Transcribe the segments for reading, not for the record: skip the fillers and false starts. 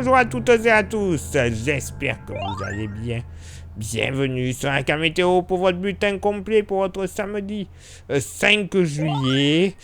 bonjour à toutes et à tous, j'espère que vous allez bien. Bienvenue sur la météo pour votre bulletin complet pour votre samedi 5 juillet.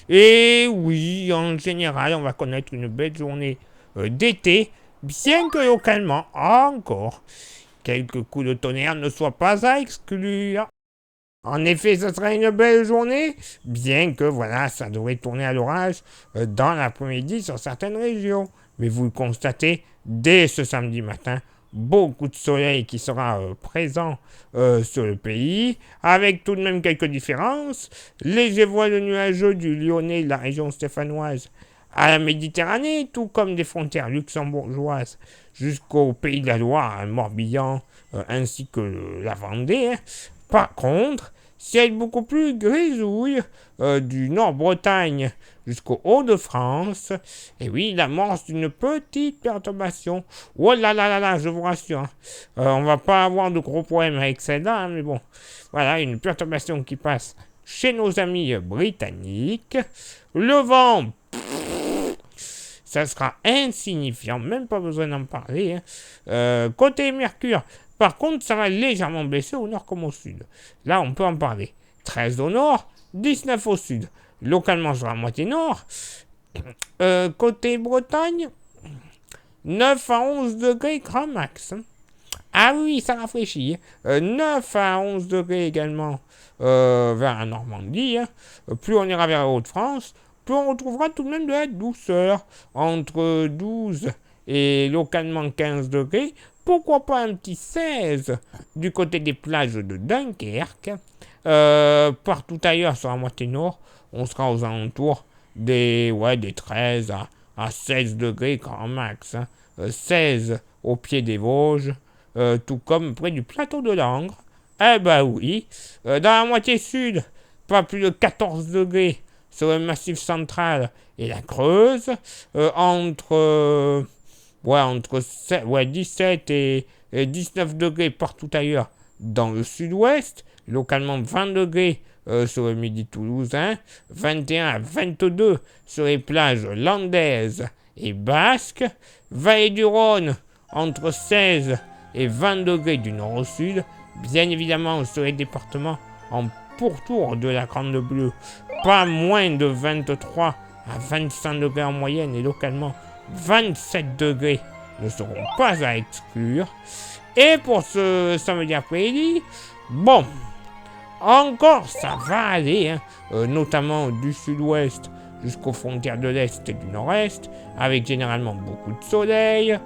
Et oui, en général, on va connaître une belle journée d'été, bien que localement, encore, quelques coups de tonnerre ne soient pas à exclure. En effet, ce sera une belle journée, bien que voilà, ça devrait tourner à l'orage dans l'après-midi sur certaines régions. Mais vous le constatez, dès ce samedi matin, beaucoup de soleil qui sera présent sur le pays, avec tout de même quelques différences. Léger voile nuageux du Lyonnais, de la région stéphanoise, à la Méditerranée, tout comme des frontières luxembourgeoises jusqu'au Pays de la Loire, Morbihan, ainsi que la Vendée. Par contre, ciel beaucoup plus grisouille du Nord-Bretagne jusqu'au Hauts-de-France. Et oui, l'amorce d'une petite perturbation. Oh là là là là, je vous rassure. On va pas avoir de gros problèmes avec celle-là, hein, mais bon. Voilà, une perturbation qui passe chez nos amis britanniques. Le vent, ça sera insignifiant, même pas besoin d'en parler. Hein. Côté Mercure, par contre, ça va légèrement baisser au nord comme au sud. Là, on peut en parler. 13 au nord, 19 au sud. Localement, sur la moitié nord. Côté Bretagne, 9 à 11 degrés grand max. Ah oui, ça rafraîchit. 9 à 11 degrés également vers la Normandie. Hein. Plus on ira vers la Haute-France, plus on retrouvera tout de même de la douceur. Entre 12 et localement 15 degrés. Pourquoi pas un petit 16 du côté des plages de Dunkerque. Partout ailleurs sur la moitié nord, on sera aux alentours des 13 à 16 degrés grand max. Hein. 16 au pied des Vosges, tout comme près du plateau de Langres. Eh ben oui, dans la moitié sud, pas plus de 14 degrés sur le massif central et la Creuse. Entre 17 et 19 degrés partout ailleurs dans le sud-ouest, localement 20 degrés sur le midi toulousain, 21 à 22 sur les plages landaises et basques, Vallée du Rhône entre 16 et 20 degrés du nord au sud, bien évidemment sur les départements en pourtour de la Grande Bleue, pas moins de 23 à 25 degrés en moyenne et localement 27 degrés ne seront pas à exclure. Et pour ce samedi après-midi, bon, encore ça va aller, hein, notamment du sud-ouest jusqu'aux frontières de l'est et du nord-est, avec généralement beaucoup de soleil,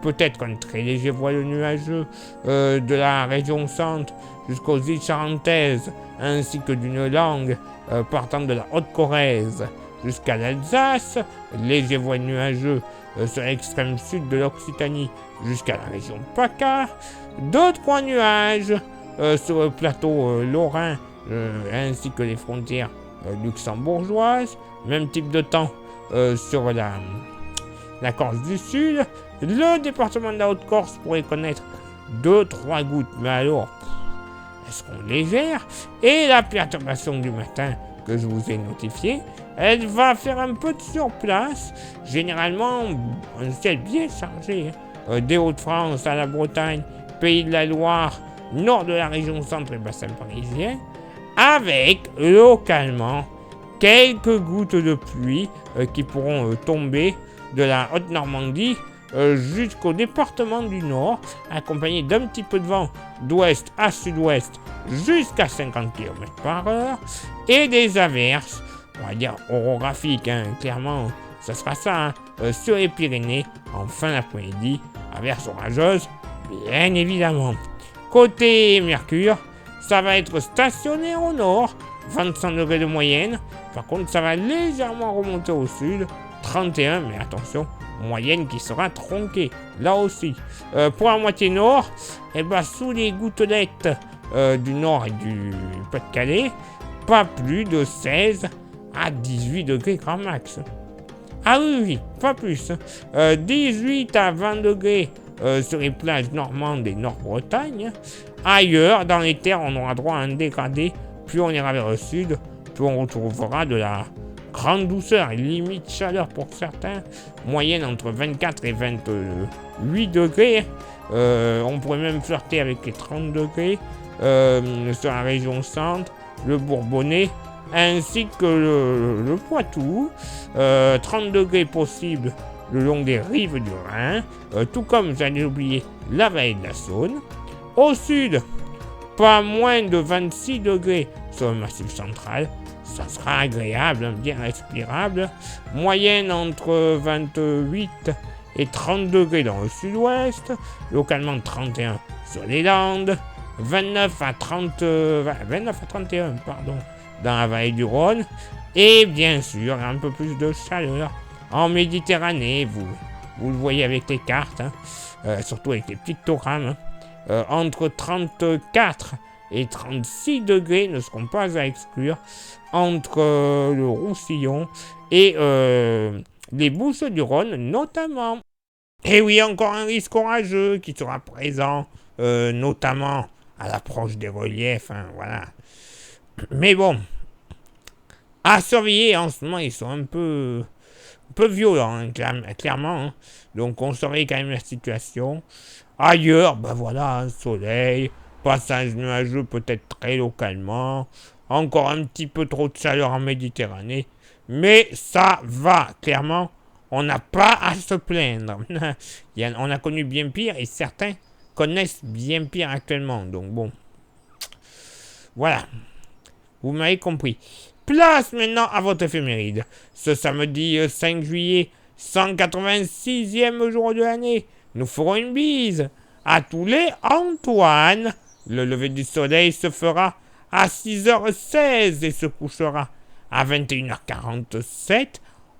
peut-être un très léger voile nuageux de la région centre jusqu'aux îles Charentaises, ainsi que d'une langue partant de la Haute-Corrèze jusqu'à l'Alsace, léger voile nuageux sur l'extrême sud de l'Occitanie jusqu'à la région PACA, 2-3 nuages sur le plateau lorrain ainsi que les frontières luxembourgeoises, même type de temps sur la Corse du Sud. Le département de la Haute-Corse pourrait connaître 2-3 gouttes, mais alors, elles seront légères. Et la perturbation du matin que je vous ai notifiée, elle va faire un peu de surplace, généralement un ciel bien chargé, des Hauts-de-France à la Bretagne, Pays de la Loire, nord de la région centre et bassin parisien, avec localement quelques gouttes de pluie qui pourront tomber de la Haute-Normandie jusqu'au département du Nord, accompagné d'un petit peu de vent d'ouest à sud-ouest jusqu'à 50 km/h et des averses, on va dire orographiques, hein, clairement, ça sera ça, hein, sur les Pyrénées en fin d'après-midi, averses orageuses, bien évidemment. Côté Mercure, ça va être stationnaire au nord, 25 degrés de moyenne, par contre ça va légèrement remonter au sud, 31, mais attention, moyenne qui sera tronquée, là aussi. Pour la moitié nord, et ben, sous les gouttelettes du nord et du Pas-de-Calais, pas plus de 16 à 18 degrés grand max. Ah oui, pas plus. 18 à 20 degrés sur les plages normandes et Nord-Bretagne. Ailleurs, dans les terres, on aura droit à un dégradé. Plus on ira vers le sud, plus on retrouvera de la grande douceur, limite chaleur pour certains, moyenne entre 24 et 28 degrés. On pourrait même flirter avec les 30 degrés sur la région centre, le Bourbonnais, ainsi que le Poitou. 30 degrés possibles le long des rives du Rhin, tout comme, j'allais oublier, la vallée de la Saône. Au sud, pas moins de 26 degrés sur le Massif central. Ça sera agréable, bien respirable. Moyenne entre 28 et 30 degrés dans le sud-ouest. Localement 31 sur les Landes. 29 à 31 dans la vallée du Rhône. Et bien sûr, un peu plus de chaleur en Méditerranée. Vous le voyez avec les cartes, surtout avec les pictogrammes. Entre 34 et 36 degrés ne seront pas à exclure entre le Roussillon et les Bouches du Rhône notamment. Et oui, encore un risque orageux qui sera présent, notamment à l'approche des reliefs, voilà. Mais bon, à surveiller en ce moment, ils sont un peu violents, clairement. Donc on surveille quand même la situation. Ailleurs, voilà, soleil, passage nuageux peut-être très localement, encore un petit peu trop de chaleur en Méditerranée, mais ça va, clairement, on n'a pas à se plaindre. On a connu bien pire et certains connaissent bien pire actuellement, donc bon, voilà, vous m'avez compris. Place maintenant à votre éphéméride. Ce samedi 5 juillet, 186e jour de l'année, nous ferons une bise à tous les Antoine. Le lever du soleil se fera à 6h16 et se couchera à 21h47.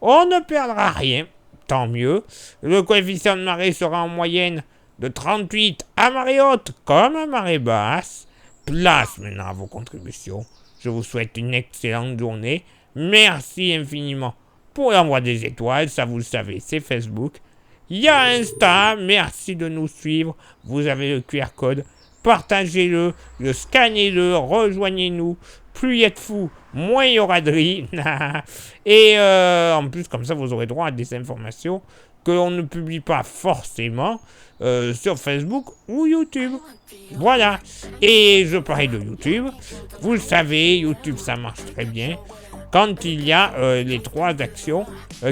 On ne perdra rien, tant mieux. Le coefficient de marée sera en moyenne de 38 à marée haute comme à marée basse. Place maintenant à vos contributions. Je vous souhaite une excellente journée. Merci infiniment pour l'envoi des étoiles. Ça, vous le savez, c'est Facebook. Il y a Insta. Merci de nous suivre. Vous avez le QR code. Partagez-le, scannez-le, rejoignez-nous. Plus il y a de fous, moins il y aura de riz. Et en plus, comme ça, vous aurez droit à des informations que l'on ne publie pas forcément sur Facebook ou YouTube. Voilà. Et je parlais de YouTube. Vous le savez, YouTube, ça marche très bien quand il y a les 3 actions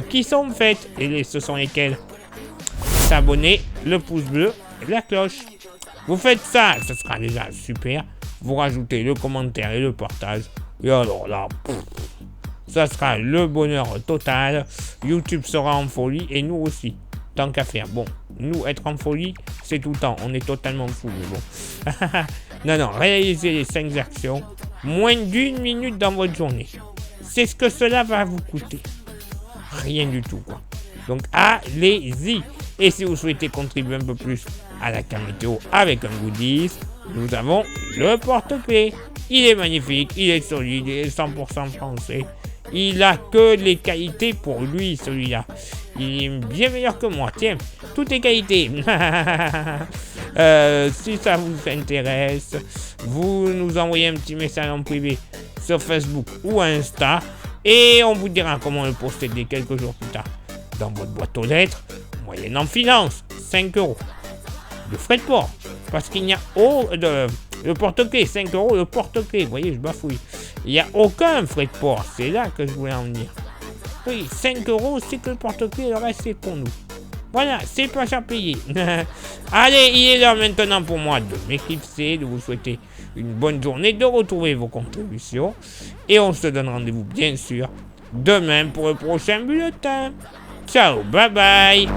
qui sont faites. Et ce sont lesquelles? S'abonner, le pouce bleu et la cloche. Vous faites ça, ce sera déjà super. Vous rajoutez le commentaire et le partage. Et alors là, ça sera le bonheur total. YouTube sera en folie et nous aussi. Tant qu'à faire. Bon, nous, être en folie, c'est tout le temps. On est totalement fous, mais bon. non, réalisez les 5 actions. Moins d'1 minute dans votre journée. C'est ce que cela va vous coûter. Rien du tout, quoi. Donc, allez-y. Et si vous souhaitez contribuer un peu plus à la carte météo avec un goodies, nous avons le porte-clés. Il est magnifique, il est solide, il est 100% français. Il a que les qualités pour lui, celui-là. Il est bien meilleur que moi. Tiens, toutes les qualités. Si ça vous intéresse, vous nous envoyez un petit message en privé sur Facebook ou Insta et on vous dira comment le posséder quelques jours plus tard dans votre boîte aux lettres. Moyennant finance, 5 €. Le frais de port, parce qu'il n'y a le porte-clés, 5 € le porte-clés. Vous voyez, je bafouille. Il n'y a aucun frais de port, c'est là que je voulais en venir. Oui, 5 €, c'est que le porte-clés, le reste, c'est pour nous. Voilà, c'est pas cher payé. Allez, il est l'heure maintenant pour moi de m'éclipser, de vous souhaiter une bonne journée, de retrouver vos contributions. Et on se donne rendez-vous, bien sûr, demain pour le prochain bulletin. Ciao, bye bye.